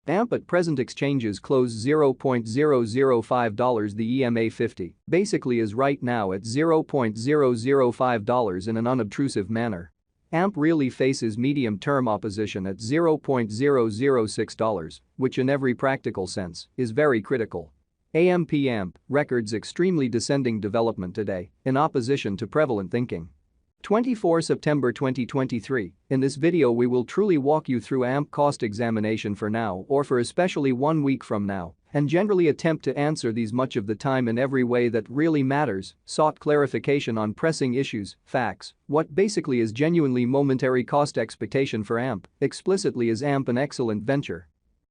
AMP at present exchanges close $0.005. The EMA 50 basically is right now at $0.005 in an unobtrusive manner. AMP really faces medium-term opposition at $0.006, which in every practical sense is very critical. AMP records extremely descending development today in opposition to prevalent thinking. 24 September 2023, in this video we will truly walk you through AMP cost examination for now or for especially 1 week from now and generally attempt to answer these much of the time in every way that really matters, sought clarification on pressing issues, facts, what basically is genuinely momentary cost expectation for AMP, explicitly is AMP an excellent venture?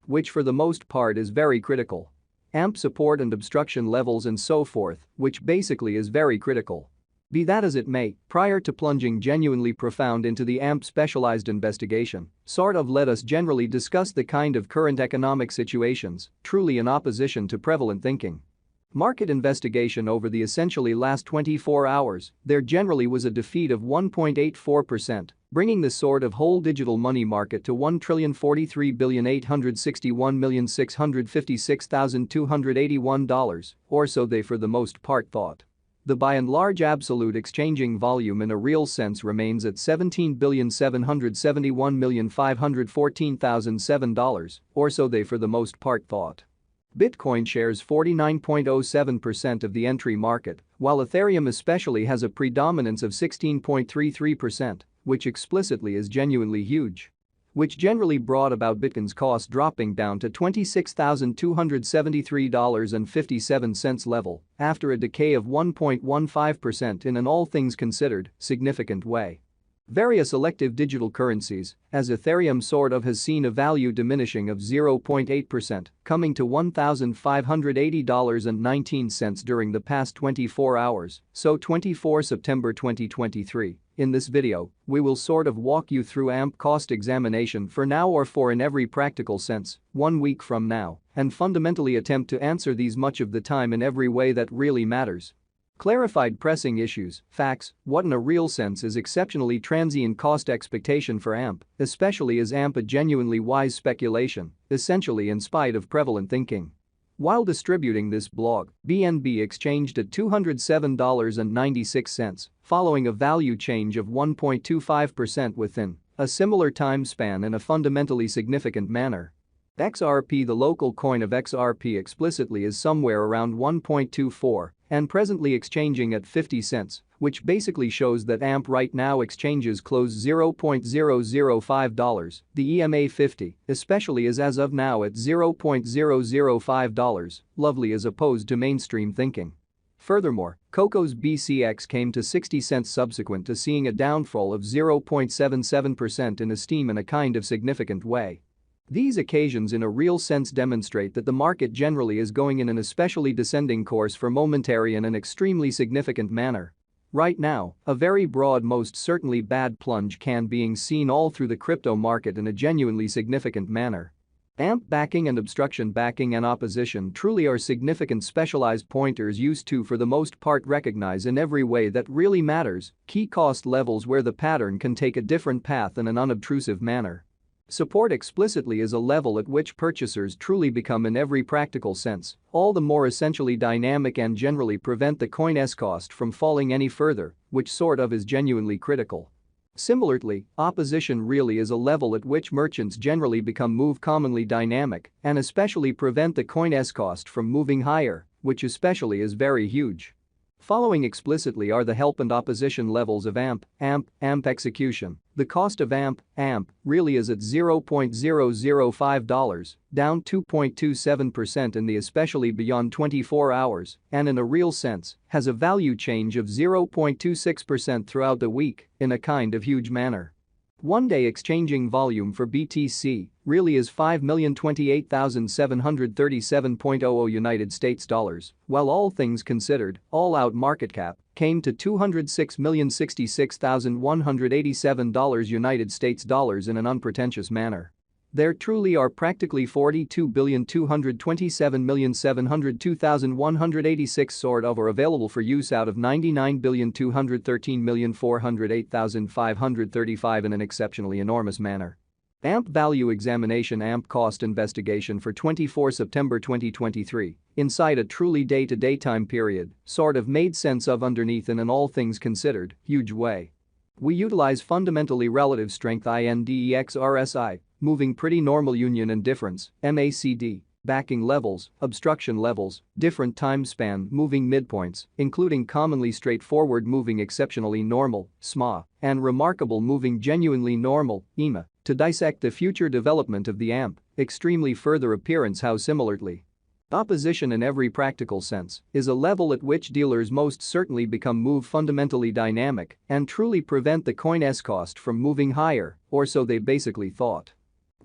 Which for the most part is very critical. AMP support and obstruction levels and so forth, which basically is very critical. Be that as it may, prior to plunging genuinely profound into the AMP specialized investigation, let us generally discuss the kind of current economic situations truly in opposition to prevalent thinking. Market investigation over the essentially last 24 hours, there generally was a defeat of 1.84%, bringing the whole digital money market to $1,043,861,656,281, or so they for the most part thought. The by and large absolute exchanging volume in a real sense remains at $17,771,514,007, or so they for the most part thought. Bitcoin shares 49.07% of the entry market, while Ethereum especially has a predominance of 16.33%, which explicitly is genuinely huge. Which generally brought about Bitcoin's cost dropping down to $26,273.57 level after a decay of 1.15% in an all things considered significant way. Various elective digital currencies, as Ethereum has seen a value diminishing of 0.8%, coming to $1,580.19 during the past 24 hours, so 24 September 2023. In this video, we will walk you through AMP cost examination for now or for in every practical sense, 1 week from now, and fundamentally attempt to answer these much of the time in every way that really matters. Clarified pressing issues, facts, what in a real sense is exceptionally transient cost expectation for AMP, especially is AMP a genuinely wise speculation, essentially in spite of prevalent thinking. While distributing this blog, BNB exchanged at $207.96, following a value change of 1.25% within a similar time span in a fundamentally significant manner. XRP, the local coin of XRP explicitly is somewhere around 1.24 and presently exchanging at 50 cents, which basically shows that AMP right now exchanges close $0.005. The EMA 50 especially is as of now at $0.005, lovely as opposed to mainstream thinking. Furthermore, Coco's BCX came to 60 cents subsequent to seeing a downfall of 0.77% in esteem in a kind of significant way. These occasions in a real sense demonstrate that the market generally is going in an especially descending course for momentary in an extremely significant manner. Right now, a very broad most certainly bad plunge can being seen all through the crypto market in a genuinely significant manner. AMP backing and obstruction backing and opposition truly are significant specialized pointers used to for the most part recognize in every way that really matters key cost levels where the pattern can take a different path in an unobtrusive manner. Support explicitly is a level at which purchasers truly become in every practical sense all the more essentially dynamic and generally prevent the coin's cost from falling any further, which is genuinely critical. Similarly, opposition really is a level at which merchants generally become commonly dynamic and especially prevent the coin's cost from moving higher, which especially is very huge. Following explicitly are the help and opposition levels of AMP execution. The cost of AMP really is at $0.005, down 2.27% in the especially beyond 24 hours, and in a real sense, has a value change of 0.26% throughout the week in a kind of huge manner. One-day exchanging volume for BTC really is $5,028,737.00 United States dollars, while all things considered, all-out market cap came to $206,066,187 United States dollars in an unpretentious manner. There truly are practically 42,227,702,186 are available for use out of 99,213,408,535 in an exceptionally enormous manner. AMP Value Examination AMP Cost Investigation for 24 September 2023, inside a truly day-to-day time period, sort of made sense of underneath in an all things considered, huge way. We utilize fundamentally relative strength INDEX RSI, moving pretty normal union and difference, MACD, backing levels, obstruction levels, different time span moving midpoints, including commonly straightforward moving exceptionally normal, SMA, and remarkable moving genuinely normal, EMA, to dissect the future development of the AMP, extremely further appearance how similarly. Opposition in every practical sense is a level at which dealers most certainly become move fundamentally dynamic and truly prevent the coin's cost from moving higher, or so they basically thought.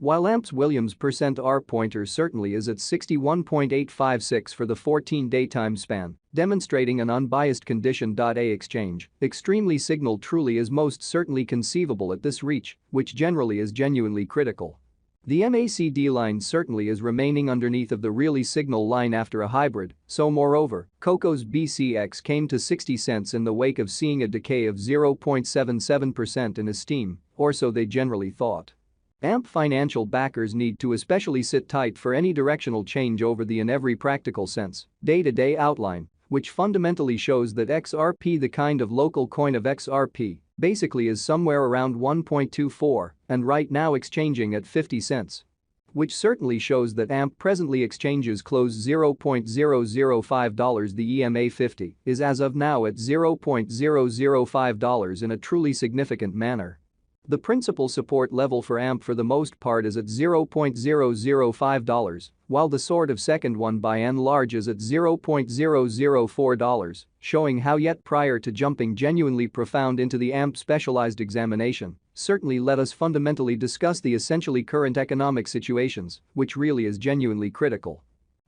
While AMP's Williams %R pointer certainly is at 61.856 for the 14-day time span, demonstrating an unbiased condition. A exchange, extremely signal truly is most certainly conceivable at this reach, which generally is genuinely critical. The MACD line certainly is remaining underneath of the really signal line after a hybrid, so moreover, Coco's BCX came to 60 cents in the wake of seeing a decay of 0.77% in esteem, or so they generally thought. AMP financial backers need to especially sit tight for any directional change over the in every practical sense, day-to-day outline, which fundamentally shows that XRP, the kind of local coin of XRP, basically is somewhere around 1.24 and right now exchanging at 50 cents. Which certainly shows that AMP presently exchanges close $0.005. The EMA 50 is as of now at $0.005 in a truly significant manner. The principal support level for AMP for the most part is at $0.005, while the sort of second one by and large is at $0.004, showing how yet prior to jumping genuinely profound into the AMP specialized examination, certainly let us fundamentally discuss the essentially current economic situations, which really is genuinely critical.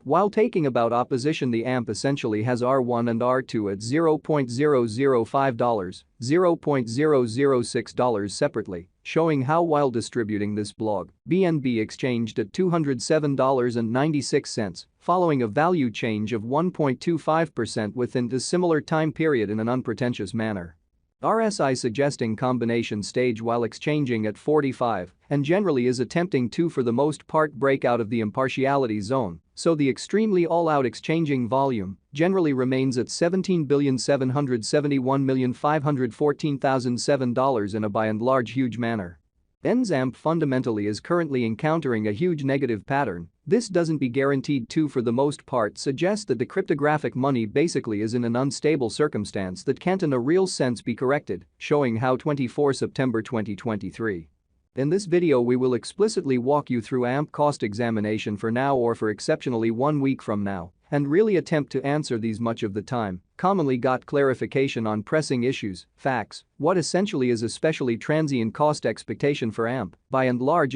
While taking about opposition, the AMP essentially has R1 and R2 at $0.005, $0.006 separately, showing how while distributing this blog, BNB exchanged at $207.96, following a value change of 1.25% within the similar time period in an unpretentious manner. RSI suggesting combination stage while exchanging at 45 and generally is attempting to for the most part break out of the impartiality zone, so the extremely all-out exchanging volume generally remains at $17,771,514,007 in a by and large huge manner. AMP fundamentally is currently encountering a huge negative pattern. This doesn't be guaranteed to for the most part suggest that the cryptographic money basically is in an unstable circumstance that can't in a real sense be corrected, showing how 24 September 2023. In this video we will explicitly walk you through AMP cost examination for now or for exceptionally 1 week from now and really attempt to answer these much of the time commonly got clarification on pressing issues, facts, what essentially is especially transient cost expectation for AMP by and large